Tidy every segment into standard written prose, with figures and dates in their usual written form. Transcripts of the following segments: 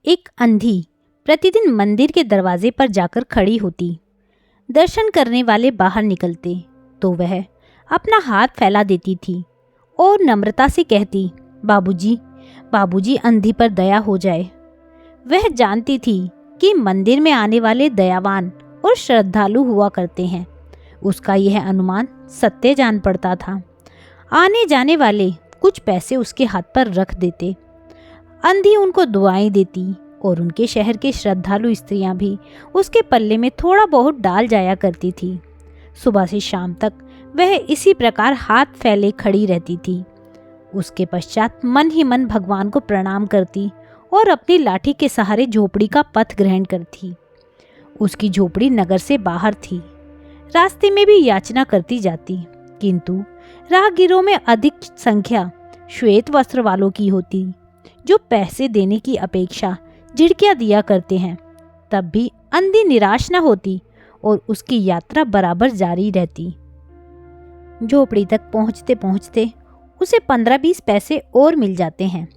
एक अंधी प्रतिदिन मंदिर के दरवाजे पर जाकर खड़ी होती। दर्शन करने वाले बाहर निकलते तो वह अपना हाथ फैला देती थी और नम्रता से कहती, बाबूजी, बाबूजी, अंधी पर दया हो जाए। वह जानती थी कि मंदिर में आने वाले दयावान और श्रद्धालु हुआ करते हैं। उसका यह अनुमान सत्य जान पड़ता था। आने जाने वाले कुछ पैसे उसके हाथ पर रख देते। अंधी उनको दुआएं देती और उनके शहर के श्रद्धालु स्त्रियां भी उसके पल्ले में थोड़ा बहुत डाल जाया करती थी। सुबह से शाम तक वह इसी प्रकार हाथ फैले खड़ी रहती थी। उसके पश्चात मन ही मन भगवान को प्रणाम करती और अपनी लाठी के सहारे झोपड़ी का पथ ग्रहण करती। उसकी झोपड़ी नगर से बाहर थी। रास्ते में भी याचना करती जाती, किंतु राहगीरों में अधिक संख्या श्वेत वस्त्र वालों की होती, जो पैसे देने की अपेक्षा झिड़कियां दिया करते हैं। तब भी अंधी निराश न होती और उसकी यात्रा बराबर जारी रहती। झोपड़ी तक पहुंचते पहुंचते उसे 15-20 पैसे और मिल जाते हैं।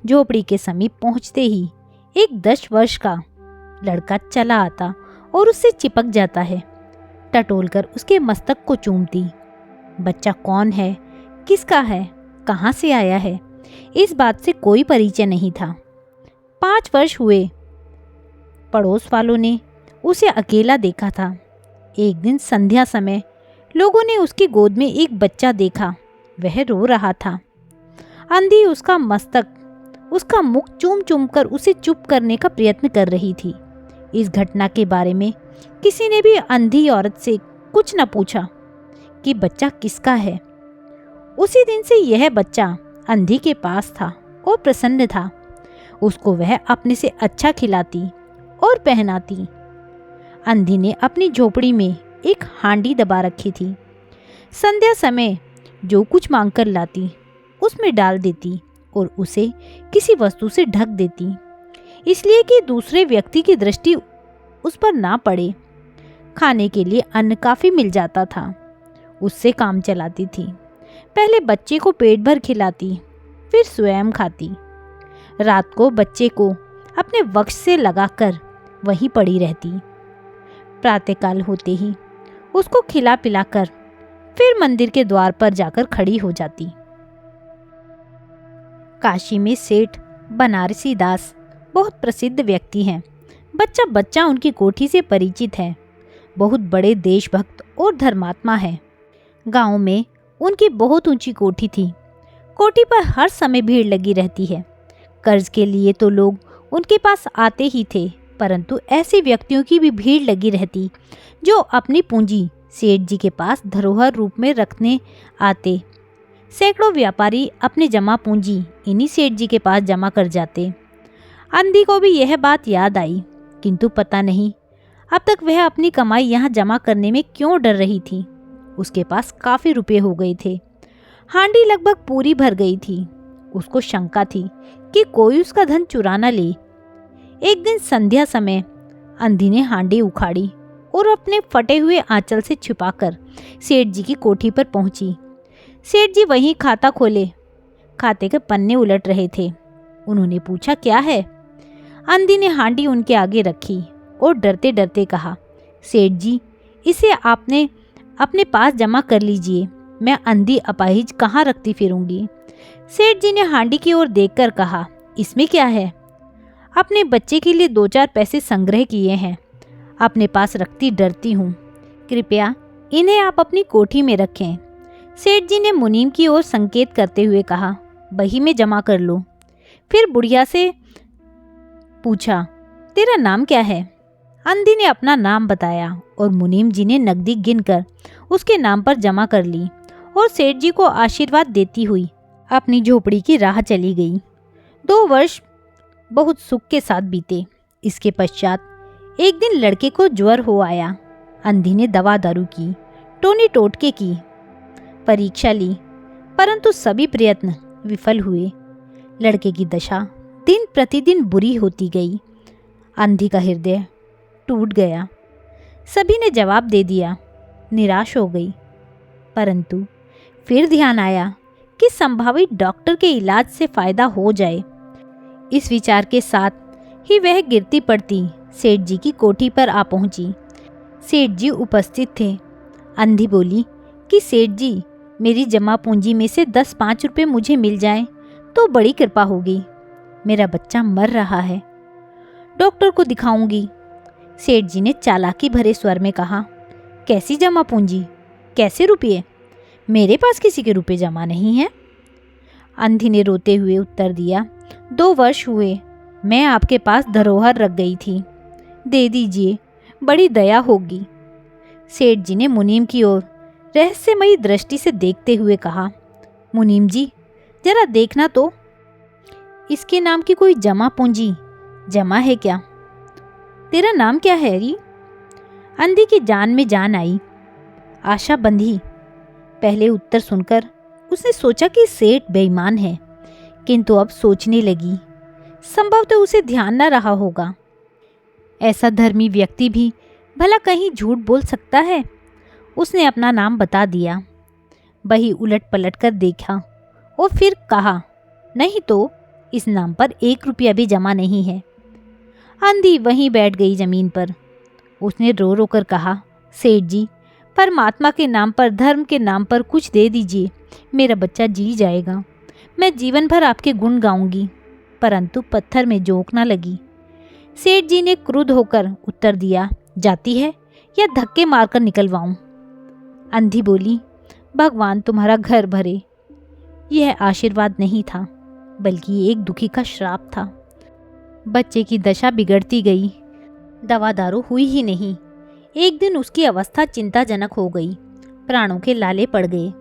झोपड़ी के समीप पहुंचते ही एक 10 वर्ष का लड़का चला आता और उससे चिपक जाता है। टटोलकर उसके मस्तक को चूमती। बच्चा कौन है, किसका है, कहाँ से आया है, इस बात से कोई परिचय नहीं था। 5 वर्ष हुए। पड़ोस वालों ने उसे अकेला देखा था। एक दिन संध्या समय लोगों ने उसकी गोद में एक बच्चा देखा। वह रो रहा था। अंधी उसका मस्तक, उसका मुख चूम चूम कर उसे चुप करने का प्रयत्न कर रही थी। इस घटना के बारे में किसी ने भी अंधी औरत से कुछ न पूछा कि बच्चा किसका है। उसी दिन से यह बच्चा अंधी के पास था और प्रसन्न था। उसको वह अपने से अच्छा खिलाती और पहनाती। अंधी ने अपनी झोपड़ी में एक हांडी दबा रखी थी। संध्या समय जो कुछ मांगकर लाती उसमें डाल देती और उसे किसी वस्तु से ढक देती, इसलिए कि दूसरे व्यक्ति की दृष्टि उस पर ना पड़े। खाने के लिए अन्न काफ़ी मिल जाता था। उससे काम चलाती थी। पहले बच्चे को पेट भर खिलाती, फिर स्वयं खाती। रात को बच्चे को अपने वक्ष से लगाकर वहीं पड़ी रहती। प्रातःकाल होते ही उसको खिला पिलाकर फिर मंदिर के द्वार पर जाकर खड़ी हो जाती। काशी में सेठ बनारसी दास बहुत प्रसिद्ध व्यक्ति हैं। बच्चा बच्चा उनकी कोठी से परिचित है। बहुत बड़े देशभक्त और धर्मात्मा है। गांव में उनकी बहुत ऊंची कोठी थी। कोठी पर हर समय भीड़ लगी रहती है। कर्ज के लिए तो लोग उनके पास आते ही थे, परंतु ऐसे व्यक्तियों की भी भीड़ लगी रहती जो अपनी पूंजी सेठ जी के पास धरोहर रूप में रखने आते। सैकड़ों व्यापारी अपने जमा पूंजी इन्हीं सेठ जी के पास जमा कर जाते। अंधी को भी यह बात याद आई, किंतु पता नहीं अब तक वह अपनी कमाई यहाँ जमा करने में क्यों डर रही थी। उसके पास काफ़ी रुपए हो गए थे। हांडी लगभग पूरी भर गई थी। उसको शंका थी कि कोई उसका धन चुरा न ले। एक दिन संध्या समय अंधी ने हांडी उखाड़ी और अपने फटे हुए आंचल से छिपाकर सेठ जी की कोठी पर पहुंची। सेठ जी वहीं खाता खोले खाते के पन्ने उलट रहे थे। उन्होंने पूछा, क्या है? अंधी ने हांडी उनके आगे रखी और डरते डरते कहा, सेठ जी, इसे आपने अपने पास जमा कर लीजिए। मैं अंधी अपाहिज कहाँ रखती फिरूंगी। सेठ जी ने हांडी की ओर देखकर कहा, इसमें क्या है? अपने बच्चे के लिए 2-4 पैसे संग्रह किए हैं, अपने पास रखती डरती हूँ। कृपया इन्हें आप अपनी कोठी में रखें। सेठ जी ने मुनीम की ओर संकेत करते हुए कहा, बही में जमा कर लो। फिर बुढ़िया से पूछा, तेरा नाम क्या है? अंधी ने अपना नाम बताया और मुनीम जी ने नकदी गिनकर उसके नाम पर जमा कर ली और सेठ जी को आशीर्वाद देती हुई अपनी झोपड़ी की राह चली गई। 2 वर्ष बहुत सुख के साथ बीते। इसके पश्चात एक दिन लड़के को ज्वर हो आया। अंधी ने दवा दारू की, टोनी टोटके की, परीक्षा ली, परंतु सभी प्रयत्न विफल हुए। लड़के की दशा दिन प्रतिदिन बुरी होती गई। अंधी का हृदय टूट गया। सभी ने जवाब दे दिया, निराश हो गई। परंतु फिर ध्यान आया कि संभावित डॉक्टर के इलाज से फायदा हो जाए। इस विचार के साथ ही वह गिरती पड़ती सेठ जी की कोठी पर आ पहुंची। सेठ जी उपस्थित थे। अंधी बोली कि सेठ जी, मेरी जमा पूंजी में से 10-5 रुपये मुझे मिल जाएं तो बड़ी कृपा होगी। मेरा बच्चा मर रहा है, डॉक्टर को दिखाऊंगी। सेठ जी ने चालाकी भरे स्वर में कहा, कैसी जमा पूंजी, कैसे रुपये? मेरे पास किसी के रुपये जमा नहीं है। अंधी ने रोते हुए उत्तर दिया, 2 वर्ष हुए मैं आपके पास धरोहर रख गई थी, दे दीजिए, बड़ी दया होगी। सेठ जी ने मुनीम की ओर रहस्यमयी दृष्टि से देखते हुए कहा, मुनीम जी, जरा देखना तो, इसके नाम की कोई जमा पूंजी जमा है क्या? तेरा नाम क्या है री? अंधी की जान में जान आई। आशा बंधी। पहले उत्तर सुनकर उसने सोचा कि सेठ बेईमान है, किंतु अब सोचने लगी, संभवतः उसे ध्यान न रहा होगा। ऐसा धर्मी व्यक्ति भी भला कहीं झूठ बोल सकता है? उसने अपना नाम बता दिया। बही उलट पलट कर देखा और फिर कहा, नहीं तो इस नाम पर 1 रुपया भी जमा नहीं है। अंधी वहीं बैठ गई जमीन पर। उसने रो रो कर कहा, सेठ जी, परमात्मा के नाम पर, धर्म के नाम पर कुछ दे दीजिए, मेरा बच्चा जी जाएगा। मैं जीवन भर आपके गुण गाऊंगी। परंतु पत्थर में जोंक न लगी। सेठ जी ने क्रुद्ध होकर उत्तर दिया, जाती है या धक्के मारकर निकलवाऊं? अंधी बोली, भगवान तुम्हारा घर भरे। यह आशीर्वाद नहीं था, बल्कि एक दुखी का श्राप था। बच्चे की दशा बिगड़ती गई, दवा दारू हुई ही नहीं। एक दिन उसकी अवस्था चिंताजनक हो गई, प्राणों के लाले पड़ गए।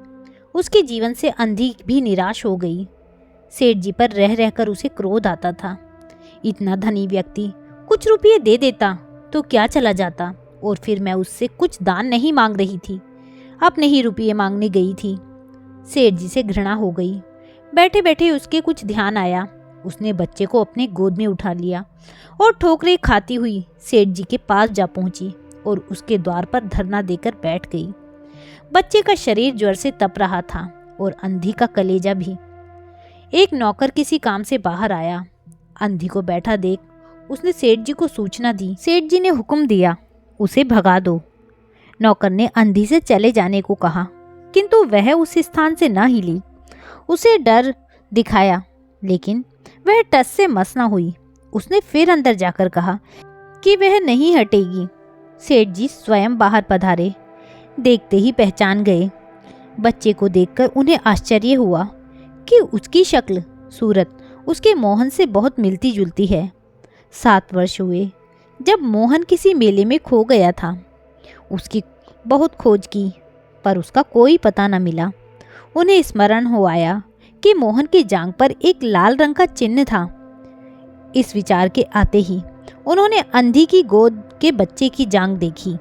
उसके जीवन से अंधी भी निराश हो गई। सेठ जी पर रह रहकर उसे क्रोध आता था। इतना धनी व्यक्ति कुछ रुपये दे देता तो क्या चला जाता, और फिर मैं उससे कुछ दान नहीं मांग रही थी, अपने ही रुपये मांगने गई थी। सेठ जी से घृणा हो गई। बैठे बैठे उसके कुछ ध्यान आया। उसने बच्चे को अपने गोद में उठा लिया और ठोकरें खाती हुई सेठ जी के पास जा पहुंची और उसके द्वार पर धरना देकर बैठ गई। बच्चे का शरीर ज्वर से तप रहा था और अंधी का कलेजा भी। एक नौकर किसी काम से बाहर आया। अंधी को बैठा देख उसने सेठ जी को सूचना दी। सेठ जी ने हुक्म दिया, उसे भगा दो। नौकर ने अंधी से चले जाने को कहा, किंतु वह उस स्थान से न हिली। उसे डर दिखाया, लेकिन वह टस से मस न हुई। उसने फिर अंदर जाकर कहा कि वह नहीं हटेगी। सेठ जी स्वयं बाहर पधारे, देखते ही पहचान गए। बच्चे को देखकर उन्हें आश्चर्य हुआ कि उसकी शक्ल सूरत उसके मोहन से बहुत मिलती जुलती है। 7 वर्ष हुए जब मोहन किसी मेले में खो गया था। उसकी बहुत खोज की, पर उसका कोई पता न मिला। उन्हें स्मरण हो आया कि मोहन की जांघ पर एक लाल रंग का चिन्ह था। इस विचार के आते ही उन्होंने अंधी की गोद के बच्चे की जांघ देखी।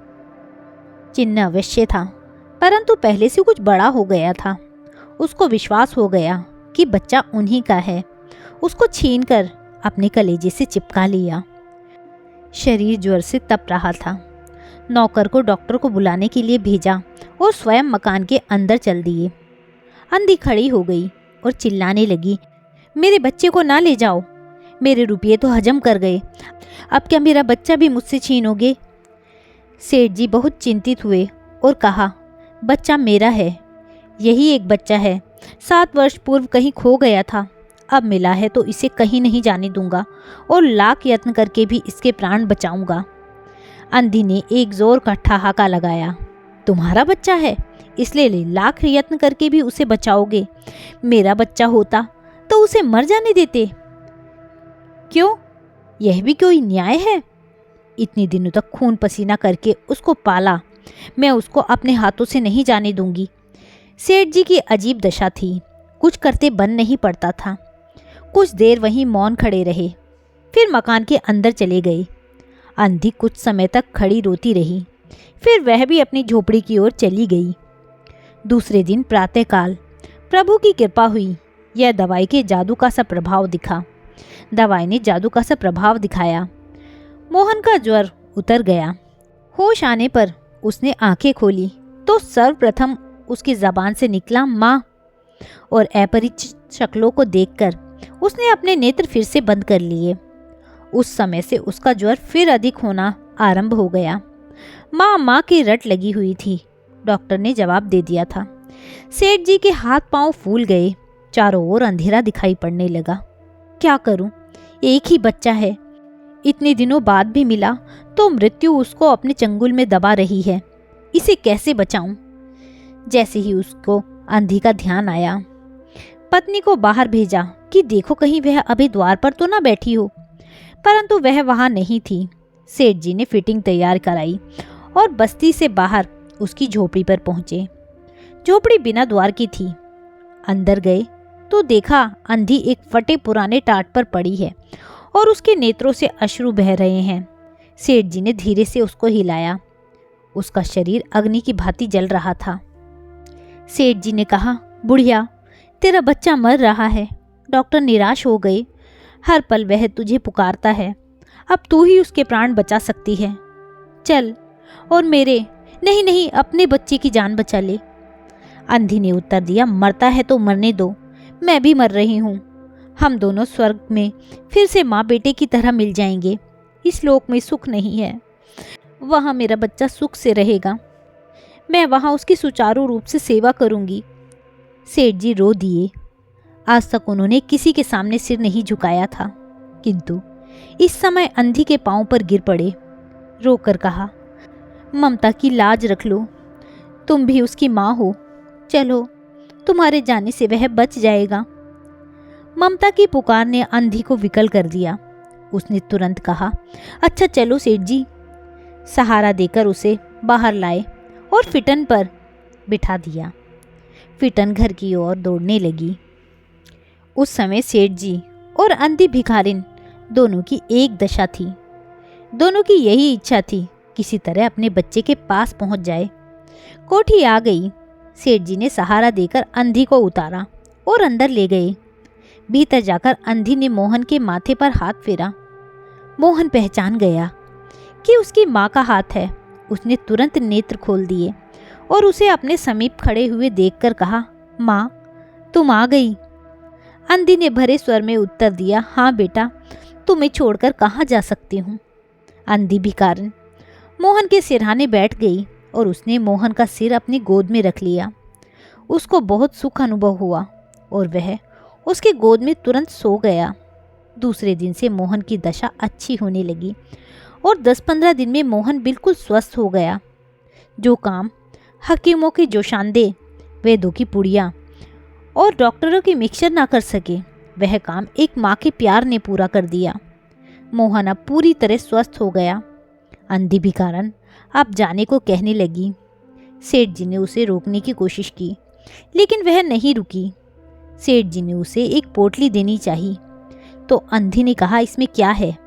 चिन्ह अवश्य था, परंतु पहले से कुछ बड़ा हो गया था। उसको विश्वास हो गया कि बच्चा उन्हीं का है। उसको छीनकर अपने कलेजे से चिपका लिया। शरीर ज्वर से तप रहा था। नौकर को डॉक्टर को बुलाने के लिए भेजा और स्वयं मकान के अंदर चल दिए। अंधी खड़ी हो गई और चिल्लाने लगी, मेरे बच्चे को ना ले जाओ, मेरे रुपये तो हजम कर गए, अब क्या मेरा बच्चा भी मुझसे छीनोगे? सेठ जी बहुत चिंतित हुए और कहा, बच्चा मेरा है, यही एक बच्चा है। 7 वर्ष पूर्व कहीं खो गया था, अब मिला है तो इसे कहीं नहीं जाने दूंगा और लाख यत्न करके भी इसके प्राण बचाऊंगा। अंधी ने एक जोर का ठहाका लगाया, तुम्हारा बच्चा है इसलिए लाख यत्न करके भी उसे बचाओगे? मेरा बच्चा होता तो उसे मर जाने देते। क्यों, यह भी कोई न्याय है? इतने दिनों तक खून पसीना करके उसको पाला, मैं उसको अपने हाथों से नहीं जाने दूंगी। सेठ जी की अजीब दशा थी, कुछ करते बन नहीं पड़ता था। कुछ देर वहीं मौन खड़े रहे, फिर मकान के अंदर चले गए। अंधी कुछ समय तक खड़ी रोती रही, फिर वह भी अपनी झोपड़ी की ओर चली गई। दूसरे दिन प्रातःकाल प्रभु की कृपा हुई, यह दवाई के जादू का सा प्रभाव दिखा। दवाई ने जादू का सा प्रभाव दिखाया। मोहन का ज्वर उतर गया। होश आने पर उसने आंखें खोली तो सर्वप्रथम उसकी ज़बान से निकला माँ, और अपरिचित शक्लों को देखकर उसने अपने नेत्र फिर से बंद कर लिए। उस समय से उसका ज्वर फिर अधिक होना आरंभ हो गया। माँ की रट लगी हुई थी, डॉक्टर ने जवाब दे दिया था। सेठ जी के हाथ पांव फूल गए, चारों ओर अंधेरा दिखाई पड़ने लगा। क्या करूं, एक ही बच्चा है, इतने दिनों बाद भी मिला तो मृत्यु उसको अपने चंगुल में दबा रही है, इसे कैसे बचाऊं? जैसे ही उसको अंधी का ध्यान आया, पत्नी को बाहर भेजा कि देखो कहीं वह अभी द्वार पर तो ना बैठी हो, परंतु वह वहां नहीं थी। सेठ जी ने फिटिंग तैयार कराई और बस्ती से बाहर उसकी झोपड़ी पर पहुंचे। झोपड़ी बिना द्वार की थी। अंदर गए तो देखा अंधी एक फटे पुराने टाट पर पड़ी है और उसके नेत्रों से अश्रु बह रहे हैं। सेठ जी ने धीरे से उसको हिलाया। उसका शरीर अग्नि की भांति जल रहा था। सेठ जी ने कहा, बुढ़िया, तेरा बच्चा मर रहा है। डॉक्टर निराश हो गए। हर पल वह तुझे पुकारता है, अब तू ही उसके प्राण बचा सकती है। चल और मेरे नहीं नहीं अपने बच्चे की जान बचा ले। अंधी ने उत्तर दिया, मरता है तो मरने दो, मैं भी मर रही हूँ। हम दोनों स्वर्ग में फिर से माँ बेटे की तरह मिल जाएंगे। इस लोक में सुख नहीं है, वहाँ मेरा बच्चा सुख से रहेगा। मैं वहाँ उसकी सुचारू रूप से सेवा करूँगी। सेठ जी रो दिए। आज तक उन्होंने किसी के सामने सिर नहीं झुकाया था, किंतु इस समय अंधी के पांव पर गिर पड़े। रोकर कहा, ममता की लाज रख लो, तुम भी उसकी माँ हो। चलो, तुम्हारे जाने से वह बच जाएगा। ममता की पुकार ने अंधी को विकल कर दिया। उसने तुरंत कहा, अच्छा चलो सेठ जी। सहारा देकर उसे बाहर लाए और फिटन पर बिठा दिया। फिटन घर की ओर दौड़ने लगी। उस समय सेठ जी और अंधी भिखारिन दोनों की एक दशा थी। दोनों की यही इच्छा थी, किसी तरह अपने बच्चे के पास पहुंच जाए। कोठी आ गई। सेठ जी ने सहारा देकर अंधी को उतारा और अंदर ले गए। भीतर जाकर अंधी ने मोहन के माथे पर हाथ फेरा। मोहन पहचान गया कि उसकी माँ का हाथ है। उसने तुरंत नेत्र खोल दिए और उसे अपने समीप खड़े हुए देखकर कहा, माँ, तुम आ गई। अंधी ने भरे स्वर में उत्तर दिया, हाँ बेटा, तुम्हें छोड़कर कहाँ जा सकती हूँ। अंधी भिखारिन मोहन के सिरहाने बैठ गई और उसने मोहन का सिर अपनी गोद में रख लिया। उसको बहुत सुख अनुभव हुआ और वह उसके गोद में तुरंत सो गया। दूसरे दिन से मोहन की दशा अच्छी होने लगी और 10-15 दिन में मोहन बिल्कुल स्वस्थ हो गया। जो काम हकीमों के जोशांदे, वैद्यों की पुड़िया और डॉक्टरों की मिक्सचर ना कर सके, वह काम एक माँ के प्यार ने पूरा कर दिया। मोहन अब पूरी तरह स्वस्थ हो गया। अंधी भिखारन अब जाने को कहने लगी। सेठ जी ने उसे रोकने की कोशिश की, लेकिन वह नहीं रुकी। सेठ जी ने उसे एक पोटली देनी चाहिए, तो अंधी ने कहा, इसमें क्या है?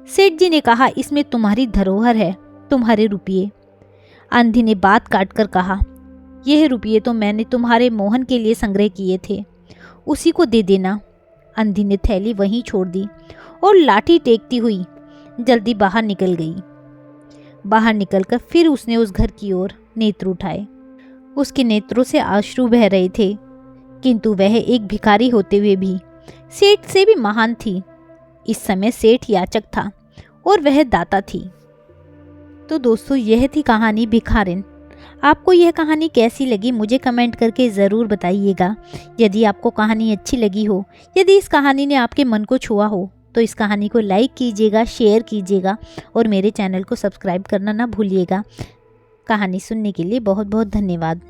सेठ जी ने कहा, इसमें तुम्हारी धरोहर है, तुम्हारे रुपये। अंधी ने बात काट कर कहा, यह रुपये तो मैंने तुम्हारे मोहन के लिए संग्रह किए थे, उसी को दे देना। अंधी ने थैली वहीं छोड़ दी और लाठी टेकती हुई जल्दी बाहर निकल गई। बाहर निकलकर फिर उसने उस घर की ओर नेत्र उठाए। उसके नेत्रों से अश्रु बह रहे थे, किंतु वह एक भिखारी होते हुए भी सेठ से भी महान थी। इस समय सेठ याचक था और वह दाता थी। तो दोस्तों, यह थी कहानी भिखारिन। आपको यह कहानी कैसी लगी मुझे कमेंट करके ज़रूर बताइएगा। यदि आपको कहानी अच्छी लगी हो, यदि इस कहानी ने आपके मन को छुआ हो, तो इस कहानी को लाइक कीजिएगा, शेयर कीजिएगा और मेरे चैनल को सब्सक्राइब करना ना भूलिएगा। कहानी सुनने के लिए बहुत बहुत धन्यवाद।